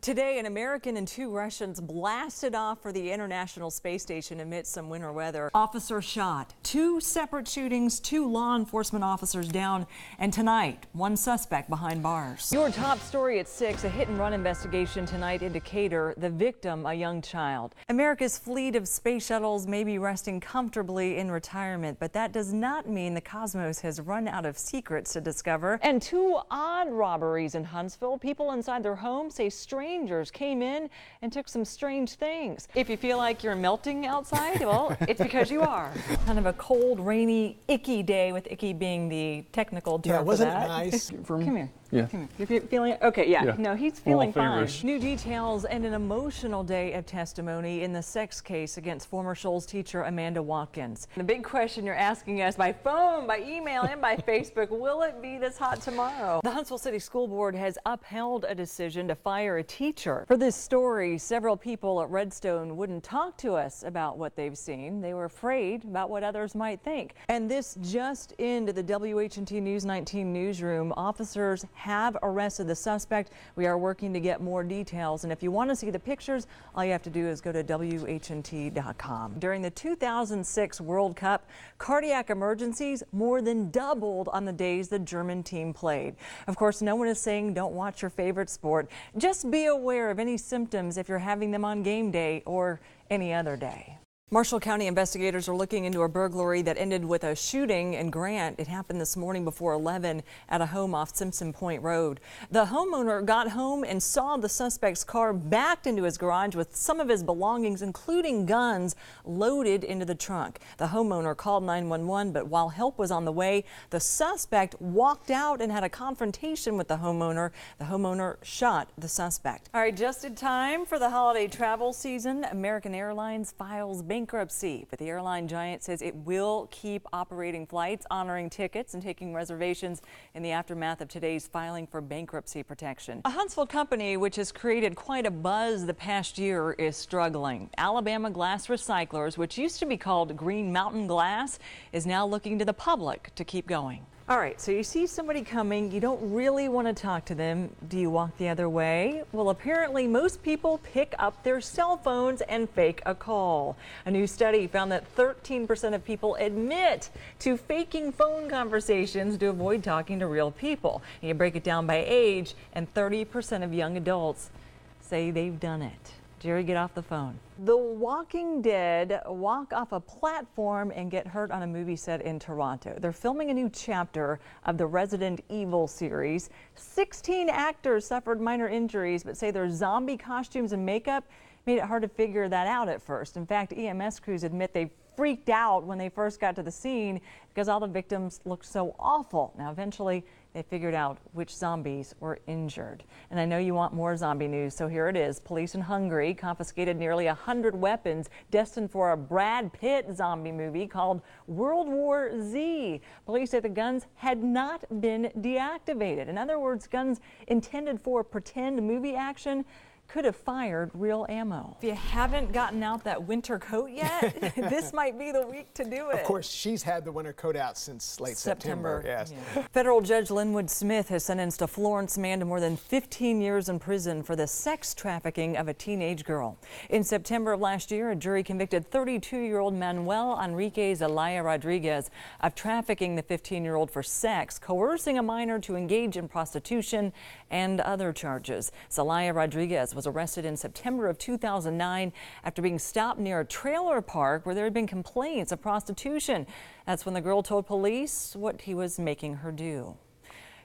Today, an American and 2 Russians blasted off for the International Space Station amidst some winter weather. Officer shot. 2 separate shootings, 2 law enforcement officers down, and tonight, 1 suspect behind bars. Your top story at 6, a hit-and-run investigation tonight in Decatur, the victim a young child. America's fleet of space shuttles may be resting comfortably in retirement, but that does not mean the cosmos has run out of secrets to discover. And 2 odd robberies in Huntsville. People inside their home say strangers came in and took some strange things. If you feel like you're melting outside, well, it's because you are. Kind of a cold, rainy, icky day, with icky being the technical term. Yeah, wasn't for that. it nice? Come here. Yeah. Come here. You're feeling okay? Yeah. No, he's feeling fine. Feverish. New details and an emotional day of testimony in the sex case against former Shoals teacher Amanda Watkins. The big question you're asking us by phone, by email, and by Facebook: will it be this hot tomorrow? The Huntsville City School Board has upheld a decision to fire a teacher. For this story, several people at Redstone wouldn't talk to us about what they've seen. They were afraid about what others might think. And this just into the WHNT News 19 newsroom. Officers have arrested the suspect. We are working to get more details, and if you want to see the pictures, all you have to do is go to WHNT.com. During the 2006 World Cup, cardiac emergencies more than doubled on the days the German team played. Of course, no one is saying don't watch your favorite sport. Just be aware of any symptoms if you're having them on game day or any other day. Marshall County investigators are looking into a burglary that ended with a shooting in Grant. It happened this morning before 11 at a home off Simpson Point Road. The homeowner got home and saw the suspect's car backed into his garage with some of his belongings, including guns, loaded into the trunk. The homeowner called 911, but while help was on the way, the suspect walked out and had a confrontation with the homeowner. The homeowner shot the suspect. All right, just in time for the holiday travel season, American Airlines files bankruptcy, but the airline giant says it will keep operating flights, honoring tickets, and taking reservations in the aftermath of today's filing for bankruptcy protection. A Huntsville company which has created quite a buzz the past year is struggling. Alabama Glass Recyclers, which used to be called Green Mountain Glass, is now looking to the public to keep going. All right, so you see somebody coming, you don't really want to talk to them. Do you walk the other way? Well, apparently most people pick up their cell phones and fake a call. A new study found that 13% of people admit to faking phone conversations to avoid talking to real people. And you break it down by age, and 30% of young adults say they've done it. Jerry, get off the phone. The Walking Dead walk off a platform and get hurt on a movie set in Toronto. They're filming a new chapter of the Resident Evil series. 16 actors suffered minor injuries, but say their zombie costumes and makeup made it hard to figure that out at first. In fact, EMS crews admit they freaked out when they first got to the scene because all the victims looked so awful. Now, eventually, they figured out which zombies were injured. And I know you want more zombie news, so here it is. Police in Hungary confiscated nearly 100 weapons destined for a Brad Pitt zombie movie called World War Z. Police say the guns had not been deactivated. In other words, guns intended for pretend movie action could have fired real ammo. If you haven't gotten out that winter coat yet, this might be the week to do it. Of course, she's had the winter coat out since late September. Yes. Yeah. Federal Judge Linwood Smith has sentenced a Florence man to more than 15 years in prison for the sex trafficking of a teenage girl. In September of last year, a jury convicted 32-year-old Manuel Enrique Zelaya Rodriguez of trafficking the 15-year-old for sex, coercing a minor to engage in prostitution, and other charges. Zelaya Rodriguez was arrested in September of 2009 after being stopped near a trailer park where there had been complaints of prostitution. That's when the girl told police what he was making her do.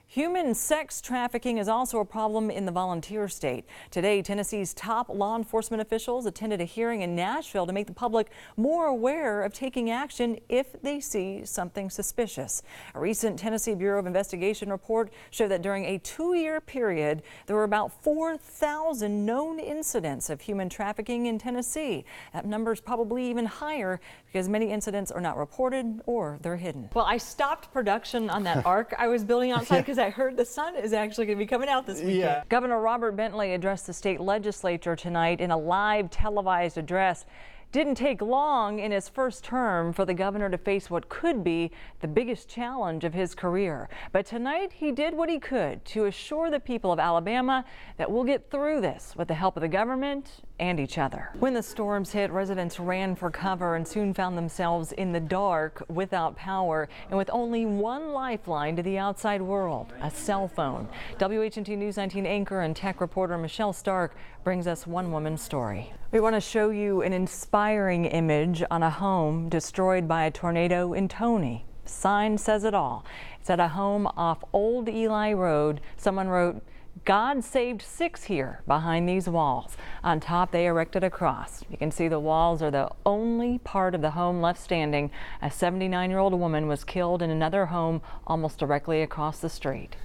Human sex trafficking is also a problem in the volunteer state. Today, Tennessee's top law enforcement officials attended a hearing in Nashville to make the public more aware of taking action if they see something suspicious. A recent Tennessee Bureau of Investigation report showed that during a 2-year period, there were about 4,000 known incidents of human trafficking in Tennessee. That number is probably even higher because many incidents are not reported or they're hidden. Well, I stopped production on that arc I was building outside because I heard the sun is actually going to be coming out this weekend. Yeah. Governor Robert Bentley addressed the state legislature tonight in a live televised address. Didn't take long in his first term for the governor to face what could be the biggest challenge of his career. But tonight he did what he could to assure the people of Alabama that we'll get through this with the help of the government and each other. When the storms hit, residents ran for cover and soon found themselves in the dark without power and with only one lifeline to the outside world, a cell phone. WHNT News 19 anchor and tech reporter Michelle Stark brings us one woman's story. We want to show you an inspiring image on a home destroyed by a tornado in Tony. Sign says it all. It's at a home off Old Eli Road. Someone wrote, "God saved 6 here behind these walls." On top, they erected a cross. You can see the walls are the only part of the home left standing. A 79-year-old woman was killed in another home almost directly across the street.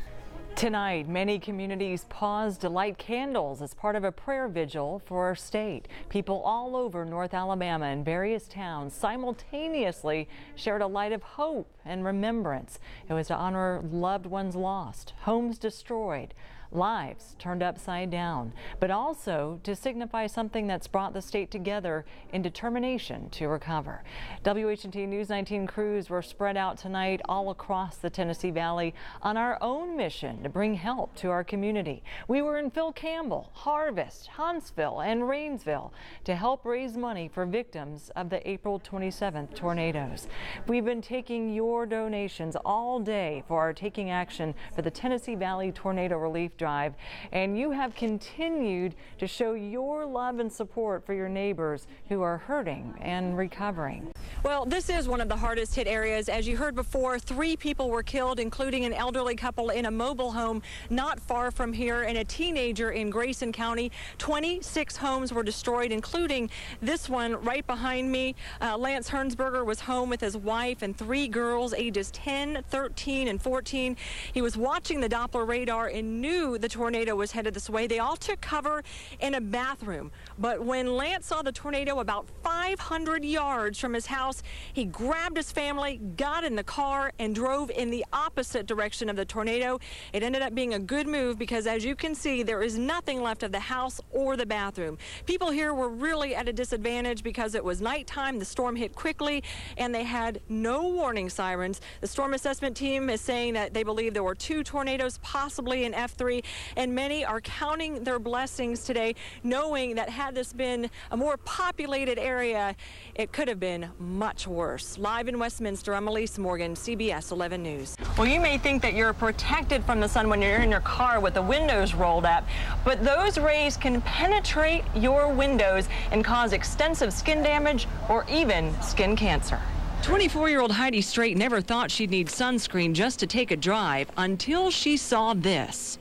Tonight, many communities paused to light candles as part of a prayer vigil for our state. People all over North Alabama and various towns simultaneously shared a light of hope and remembrance. It was to honor loved ones lost, homes destroyed, lives turned upside down, but also to signify something that's brought the state together in determination to recover. WHNT News 19 crews were spread out tonight all across the Tennessee Valley on our own mission to bring help to our community. We were in Phil Campbell, Harvest, Huntsville, and Rainsville to help raise money for victims of the April 27th tornadoes. We've been taking your donations all day for our Taking Action for the Tennessee Valley Tornado Relief Drive, and you have continued to show your love and support for your neighbors who are hurting and recovering. Well, this is one of the hardest hit areas. As you heard before, 3 people were killed, including an elderly couple in a mobile home not far from here and a teenager in Grayson County. 26 homes were destroyed, including this one right behind me. Lance Hernsberger was home with his wife and 3 girls ages 10, 13, and 14. He was watching the Doppler radar and knew the tornado was headed this way. They all took cover in a bathroom. But when Lance saw the tornado about 500 yards from his house, he grabbed his family, got in the car, and drove in the opposite direction of the tornado. It ended up being a good move because, as you can see, there is nothing left of the house or the bathroom. People here were really at a disadvantage because it was nighttime, the storm hit quickly, and they had no warning sirens. The storm assessment team is saying that they believe there were 2 tornadoes, possibly an F3, and many are counting their blessings today, knowing that had this been a more populated area, it could have been much worse. Live in Westminster, I'm Elise Morgan, CBS 11 News. Well, you may think that you're protected from the sun when you're in your car with the windows rolled up, but those rays can penetrate your windows and cause extensive skin damage or even skin cancer. 24-year-old Heidi Strait never thought she'd need sunscreen just to take a drive until she saw this.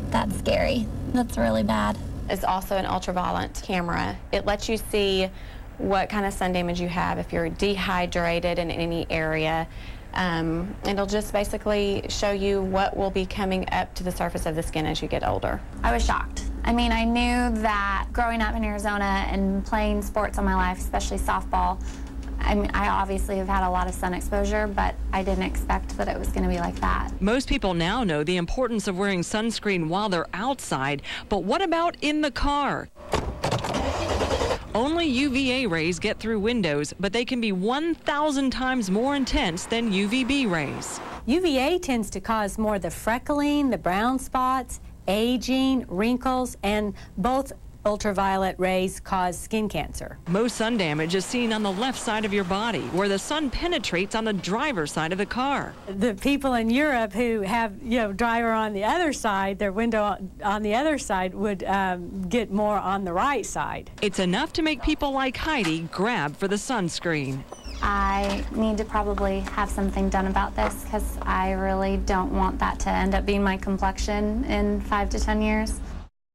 That's scary. That's really bad. It's also an ultraviolet camera. It lets you see what kind of sun damage you have if you're dehydrated in any area. It'll just basically show you what will be coming up to the surface of the skin as you get older. I was shocked. I mean, I knew that growing up in Arizona and playing sports all my life, especially softball, I obviously have had a lot of sun exposure, but I didn't expect that it was going to be like that. Most people now know the importance of wearing sunscreen while they're outside, but what about in the car? Only UVA rays get through windows, but they can be 1,000 times more intense than UVB rays. UVA tends to cause more of the freckling, the brown spots, aging, wrinkles, and both ultraviolet rays cause skin cancer. Most sun damage is seen on the left side of your body, where the sun penetrates on the driver's side of the car. The people in Europe who have, driver on the other side, their window on the other side would get more on the right side. It's enough to make people like Heidi grab for the sunscreen. I need to probably have something done about this because I really don't want that to end up being my complexion in 5 to 10 years.